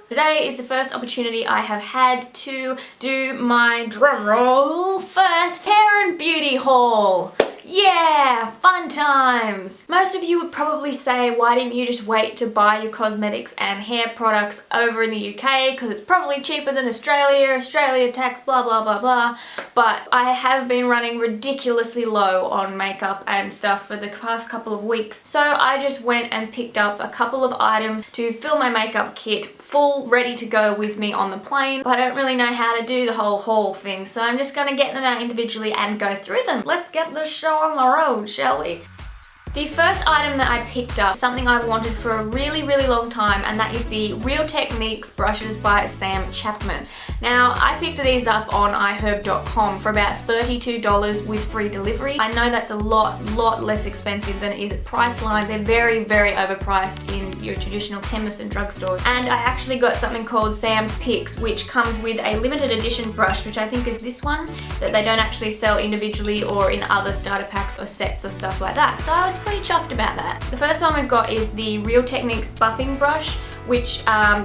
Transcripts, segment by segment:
Today is the first opportunity I have had to do my drumroll first hair and beauty haul. Yeah, fun times. Most of you would probably say, why didn't you just wait to buy your cosmetics and hair products over in the UK, because it's probably cheaper than Australia tax, blah blah blah blah. But I have been running ridiculously low on makeup and stuff for the past couple of weeks, so I just went and picked up a couple of items to fill my makeup kit full, ready to go with me on the plane. But I don't really know how to do the whole haul thing, so I'm just gonna get them out individually and go through them. Let's get the show on the road, shall we? The first item that I picked up, something I've wanted for a really long time, and that is the Real Techniques brushes by Sam Chapman. Now, I picked these up on iHerb.com for about $32 with free delivery. I know that's a lot less expensive than it is at Priceline. They're very overpriced in your traditional chemists and drugstores. And I actually got something called Sam's Picks, which comes with a limited edition brush, which I think is this one, that they don't actually sell individually or in other starter packs or sets or stuff like that. So I was pretty chuffed about that. The first one we've got is the Real Techniques buffing brush, which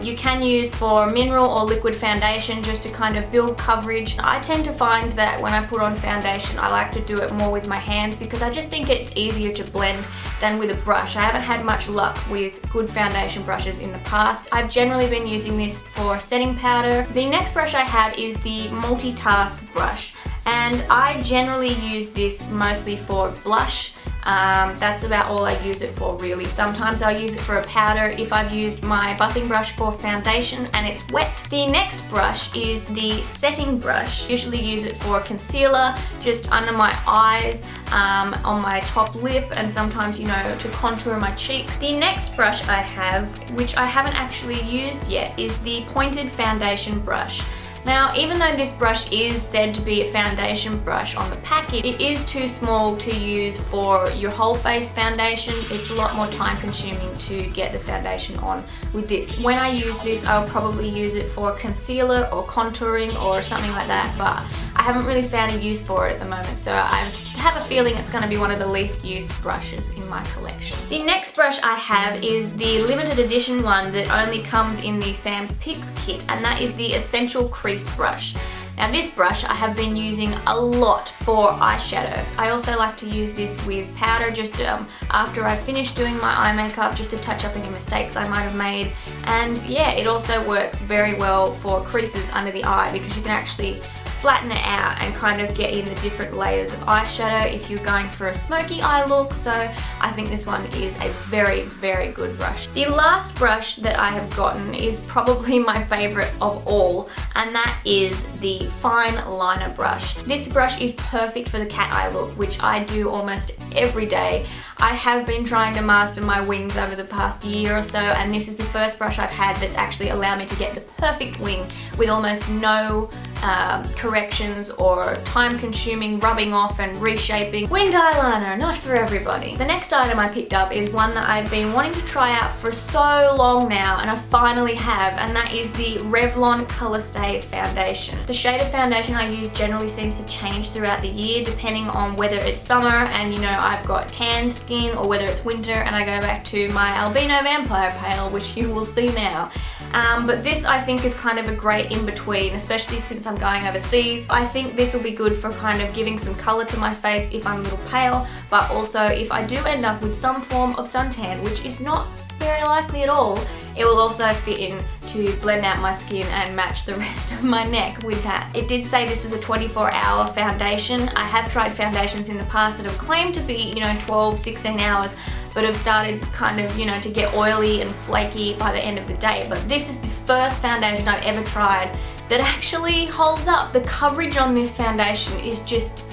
you can use for mineral or liquid foundation just to kind of build coverage. I tend to find that when I put on foundation, I like to do it more with my hands because I just think it's easier to blend than with a brush. I haven't had much luck with good foundation brushes in the past. I've generally been using this for setting powder. The next brush I have is the multitask brush, and I generally use this mostly for blush. That's about all I use it for, really. Sometimes I'll use it for a powder if I've used my buffing brush for foundation and it's wet. The next brush is the setting brush. Usually use it for concealer, just under my eyes, on my top lip, and sometimes, you know, to contour my cheeks. The next brush I have, which I haven't actually used yet, is the pointed foundation brush. Now, even though this brush is said to be a foundation brush on the packet, it is too small to use for your whole face foundation. It's a lot more time consuming to get the foundation on with this. When I use this, I'll probably use it for concealer or contouring or something like that, but I haven't really found a use for it at the moment, so I have a feeling it's going to be one of the least used brushes in my collection. The next brush I have is the limited edition one that only comes in the Sam's Picks kit, and that is the Essential Crease brush. Now, this brush I have been using a lot for eyeshadow. I also like to use this with powder just after I finish doing my eye makeup, just to touch up any mistakes I might have made. And yeah, it also works very well for creases under the eye because you can actually flatten it out and kind of get in the different layers of eyeshadow if you're going for a smoky eye look. So I think this one is a very good brush. The last brush that I have gotten is probably my favorite of all, and that is the fine liner brush. This brush is perfect for the cat eye look, which I do almost every day. I have been trying to master my wings over the past year or so, and this is the first brush I've had that's actually allowed me to get the perfect wing with almost no corrections or time-consuming rubbing off and reshaping. Winged eyeliner, not for everybody. The next item I picked up is one that I've been wanting to try out for so long now, and I finally have, and that is the Revlon ColourStay foundation. The shade of foundation I use generally seems to change throughout the year depending on whether it's summer and, you know, I've got tan skin, or whether it's winter and I go back to my albino vampire pale, which you will see now. But this I think is kind of a great in-between, especially since I'm going overseas. I think this will be good for kind of giving some colour to my face if I'm a little pale, but also if I do end up with some form of suntan, which is not very likely at all, it will also fit in to blend out my skin and match the rest of my neck with that. It did say this was a 24-hour foundation. I have tried foundations in the past that have claimed to be, you know, 12, 16 hours, but have started kind of, you know, to get oily and flaky by the end of the day. But this is the first foundation I've ever tried that actually holds up. The coverage on this foundation is just,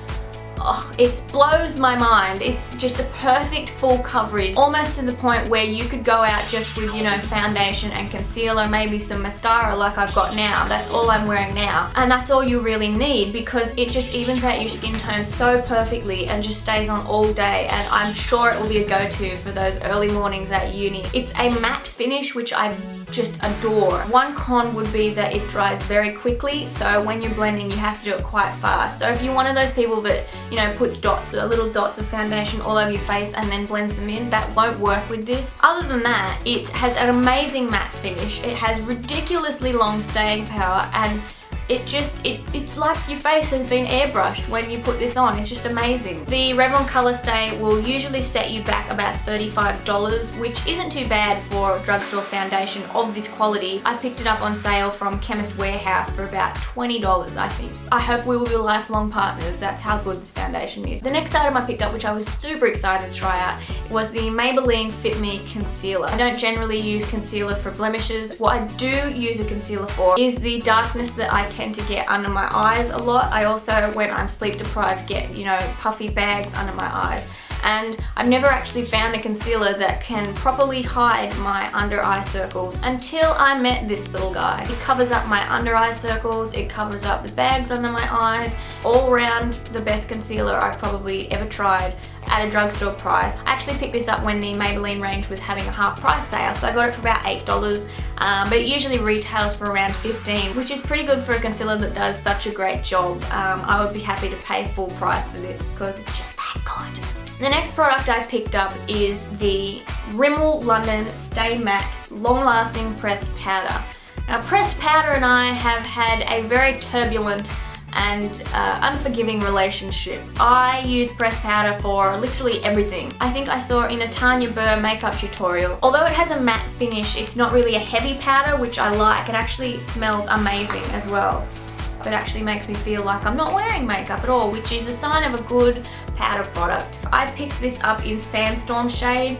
oh, it blows my mind. It's just a perfect full coverage, almost to the point where you could go out just with, you know, foundation and concealer, maybe some mascara like I've got now. That's all I'm wearing now. And that's all you really need, because it just evens out your skin tone so perfectly and just stays on all day. And I'm sure it will be a go-to for those early mornings at uni. It's a matte finish, which I just adore. One con would be that it dries very quickly, so when you're blending you have to do it quite fast. So if you're one of those people that, you know, puts dots or little dots of foundation all over your face and then blends them in, that won't work with this. Other than that, it has an amazing matte finish. It has ridiculously long staying power, and it's like your face has been airbrushed when you put this on. It's just amazing. The Revlon ColourStay will usually set you back about $35, which isn't too bad for a drugstore foundation of this quality. I picked it up on sale from Chemist Warehouse for about $20, I think. I hope we will be lifelong partners. That's how good this foundation is. The next item I picked up, which I was super excited to try out, was the Maybelline Fit Me Concealer. I don't generally use concealer for blemishes. What I do use a concealer for is the darkness that I tend to get under my eyes a lot. I also, when I'm sleep deprived, get, you know, puffy bags under my eyes. And I've never actually found a concealer that can properly hide my under eye circles until I met this little guy. It covers up my under eye circles, it covers up the bags under my eyes, all around the best concealer I've probably ever tried at a drugstore price. I actually picked this up when the Maybelline range was having a half price sale, so I got it for about $8, but it usually retails for around $15, which is pretty good for a concealer that does such a great job. I would be happy to pay full price for this because it's just that good. The next product I picked up is the Rimmel London Stay Matte Long Lasting Pressed Powder. Now, pressed powder and I have had a very turbulent and unforgiving relationship. I use pressed powder for literally everything. I think I saw in a Tanya Burr makeup tutorial. Although it has a matte finish, it's not really a heavy powder, which I like. It actually smells amazing as well. It actually makes me feel like I'm not wearing makeup at all, which is a sign of a good powder product. I picked this up in Sandstorm shade.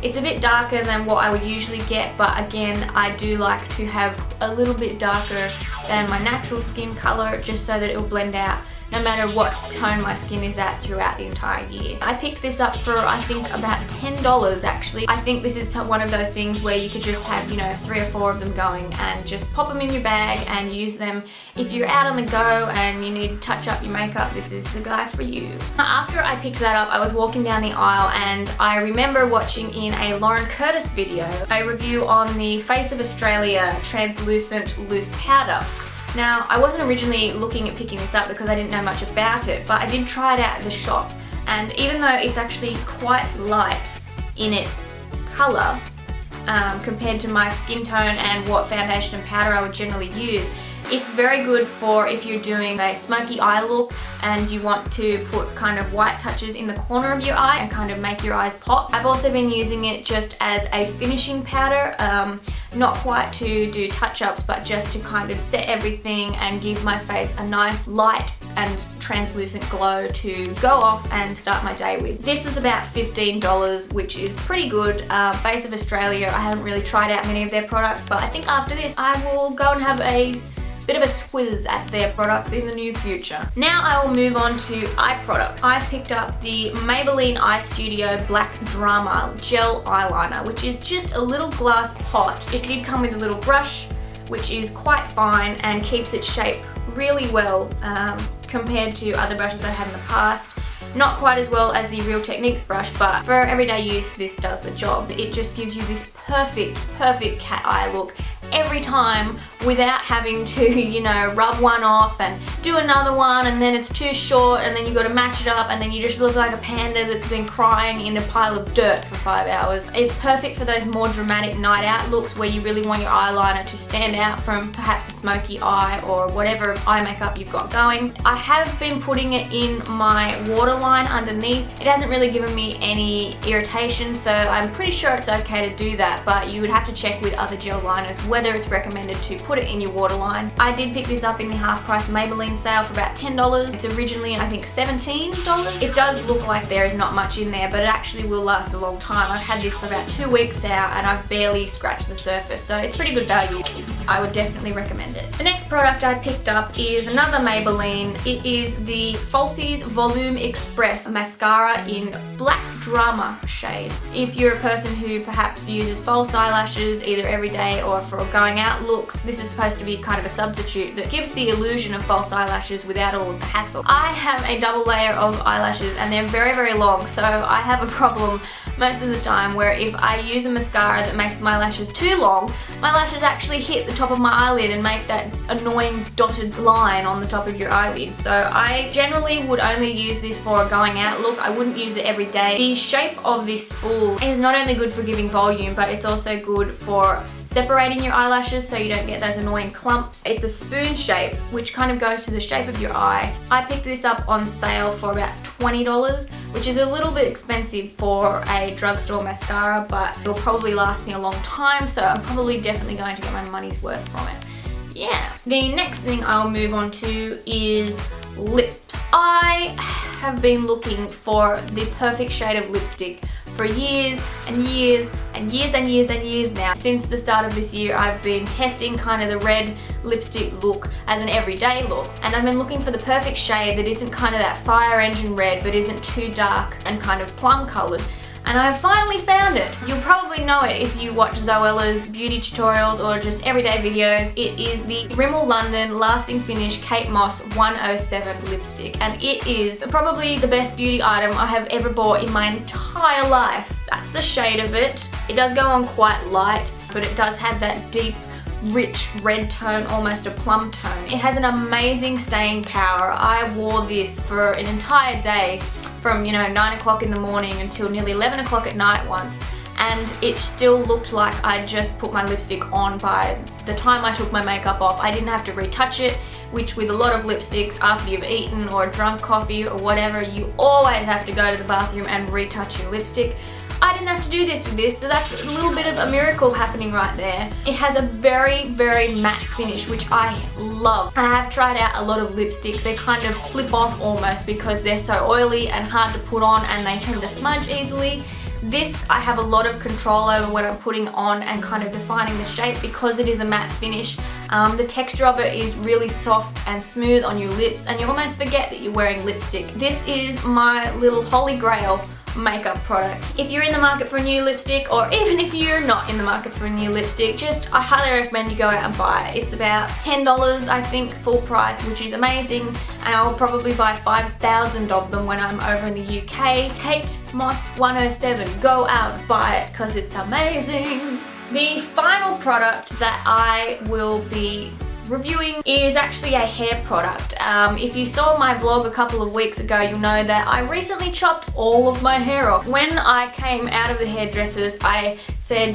It's a bit darker than what I would usually get, but again, I do like to have a little bit darker than my natural skin color, just so that it will blend out no matter what tone my skin is at throughout the entire year. I picked this up for, I think, about $10 actually. I think this is one of those things where you could just have, you know, 3 or 4 of them going and just pop them in your bag and use them. If you're out on the go and you need to touch up your makeup, this is the guy for you. After I picked that up, I was walking down the aisle and I remember watching in a Lauren Curtis video a review on the Face of Australia translucent loose powder. Now, I wasn't originally looking at picking this up because I didn't know much about it, but I did try it out at the shop, and even though it's actually quite light in its colour compared to my skin tone and what foundation and powder I would generally use, it's very good for if you're doing a smoky eye look and you want to put kind of white touches in the corner of your eye and kind of make your eyes pop. I've also been using it just as a finishing powder, not quite to do touch-ups, but just to kind of set everything and give my face a nice light and translucent glow to go off and start my day with. This was about $15, which is pretty good. Face of Australia, I haven't really tried out many of their products, but I think after this I will go and have a bit of a squiz at their products in the near future. Now I will move on to eye products. I picked up the Maybelline Eye Studio Black Drama Gel Eyeliner, which is just a little glass pot. It did come with a little brush, which is quite fine and keeps its shape really well compared to other brushes I've had in the past. Not quite as well as the Real Techniques brush, but for everyday use, this does the job. It just gives you this perfect cat eye look every time without having to, you know, rub one off and do another one, and then it's too short and then you got to match it up and then you just look like a panda that's been crying in a pile of dirt for 5 hours. It's perfect for those more dramatic night out looks where you really want your eyeliner to stand out from perhaps a smoky eye or whatever eye makeup you've got going. I have been putting it in my waterline underneath. It hasn't really given me any irritation, so I'm pretty sure it's okay to do that, but you would have to check with other gel liners whether it's recommended to put it in your waterline. I did pick this up in the half price Maybelline sale for about $10. It's originally, I think, $17. It does look like there is not much in there, but it actually will last a long time. I've had this for about 2 weeks now and I've barely scratched the surface, so it's pretty good value. I would definitely recommend it. The next product I picked up is another Maybelline. It is the Falsies Volume Express Mascara in Black Drama shade. If you're a person who perhaps uses false eyelashes either every day or for going out looks, this is supposed to be kind of a substitute that gives the illusion of false eyelashes without all of the hassle. I have a double layer of eyelashes and they're very long, so I have a problem most of the time, where if I use a mascara that makes my lashes too long, my lashes actually hit the top of my eyelid and make that annoying dotted line on the top of your eyelid. So I generally would only use this for a going out look. I wouldn't use it every day. The shape of this spool is not only good for giving volume, but it's also good for separating your eyelashes so you don't get those annoying clumps. It's a spoon shape, which kind of goes to the shape of your eye. I picked this up on sale for about $20, which is a little bit expensive for a drugstore mascara, but it'll probably last me a long time, so I'm probably definitely going to get my money's worth from it. Yeah. The next thing I'll move on to is lips. I have been looking for the perfect shade of lipstick for years and years and years and years and years now. Since the start of this year, I've been testing kind of the red lipstick look as an everyday look, and I've been looking for the perfect shade that isn't kind of that fire engine red but isn't too dark and kind of plum coloured. And I finally found it. You'll probably know it if you watch Zoella's beauty tutorials or just everyday videos. It is the Rimmel London Lasting Finish Kate Moss 107 lipstick, and it is probably the best beauty item I have ever bought in my entire life. That's the shade of it. It does go on quite light, but it does have that deep, rich red tone, almost a plum tone. It has an amazing staying power. I wore this for an entire day, from 9 o'clock in the morning until nearly 11 o'clock at night once, and it still looked like I just put my lipstick on by the time I took my makeup off. I didn't have to retouch it, which with a lot of lipsticks, after you've eaten or drunk coffee or whatever, you always have to go to the bathroom and retouch your lipstick. I didn't have to do this with this, so that's a little bit of a miracle happening right there. It has a very, very matte finish, which I love. I have tried out a lot of lipsticks. They kind of slip off almost because they're so oily and hard to put on, and they tend to smudge easily. This, I have a lot of control over when I'm putting on and kind of defining the shape because it is a matte finish. The texture of it is really soft and smooth on your lips, and you almost forget that you're wearing lipstick. This is my little holy grail makeup product. If you're in the market for a new lipstick, or even if you're not in the market for a new lipstick, I highly recommend you go out and buy it. It's about $10, I think, full price, which is amazing, and I will probably buy 5,000 of them when I'm over in the UK. Kate Moss 107, go out, buy it, because it's amazing. The final product that I will be reviewing is actually a hair product. If you saw my vlog a couple of weeks ago, you'll know that I recently chopped all of my hair off. When I came out of the hairdressers, I said,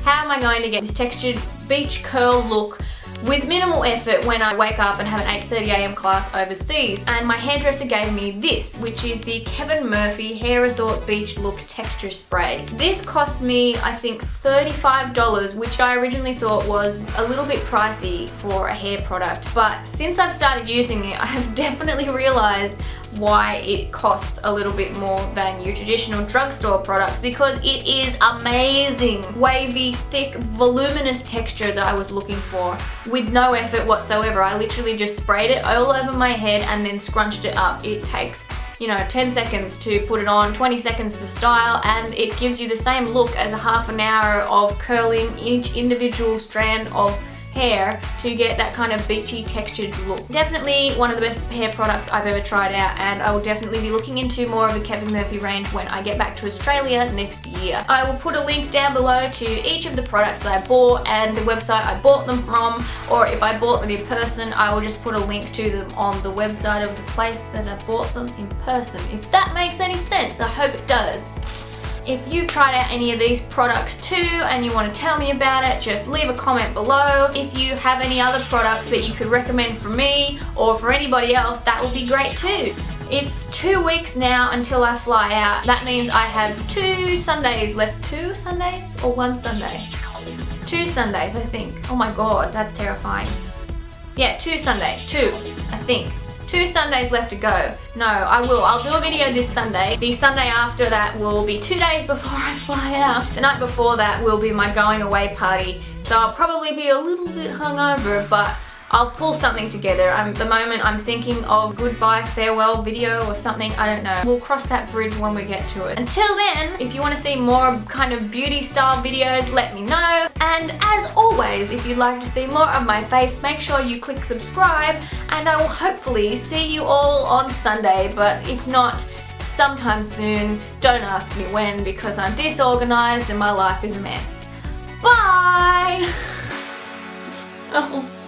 how am I going to get this textured beach curl look with minimal effort when I wake up and have an 8:30 AM class overseas? And my hairdresser gave me this, which is the Kevin Murphy Hair Resort Beach Look Texture Spray. This cost me, I think, $35, which I originally thought was a little bit pricey for a hair product. But since I've started using it, I have definitely realized why it costs a little bit more than your traditional drugstore products, because it is amazing. Wavy, thick, voluminous texture that I was looking for with no effort whatsoever. I literally just sprayed it all over my head and then scrunched it up. It takes 10 seconds to put it on, 20 seconds to style, and it gives you the same look as a half an hour of curling each individual strand of hair to get that kind of beachy textured look. Definitely one of the best hair products I've ever tried out, and I will definitely be looking into more of the Kevin Murphy range when I get back to Australia next year. I will put a link down below to each of the products that I bought and the website I bought them from, or if I bought them in person, I will just put a link to them on the website of the place that I bought them in person. If that makes any sense, I hope it does. If you've tried out any of these products too and you want to tell me about it, just leave a comment below. If you have any other products that you could recommend for me or for anybody else, that would be great too. It's 2 weeks now until I fly out. That means I have 2 Sundays left. 2 Sundays or 1 Sunday? 2 Sundays, I think. Oh my god, that's terrifying. Yeah, 2 Sundays. 2, I think. 2 Sundays left to go. No, I'll do a video this Sunday. The Sunday after that will be 2 days before I fly out. The night before that will be my going away party. So I'll probably be a little bit hungover, but I'll pull something together. At the moment I'm thinking of goodbye, farewell video or something, I don't know. We'll cross that bridge when we get to it. Until then, if you want to see more kind of beauty style videos, let me know. And as always, if you'd like to see more of my face, make sure you click subscribe, and I will hopefully see you all on Sunday. But if not, sometime soon. Don't ask me when because I'm disorganized and my life is a mess. Bye! Oh.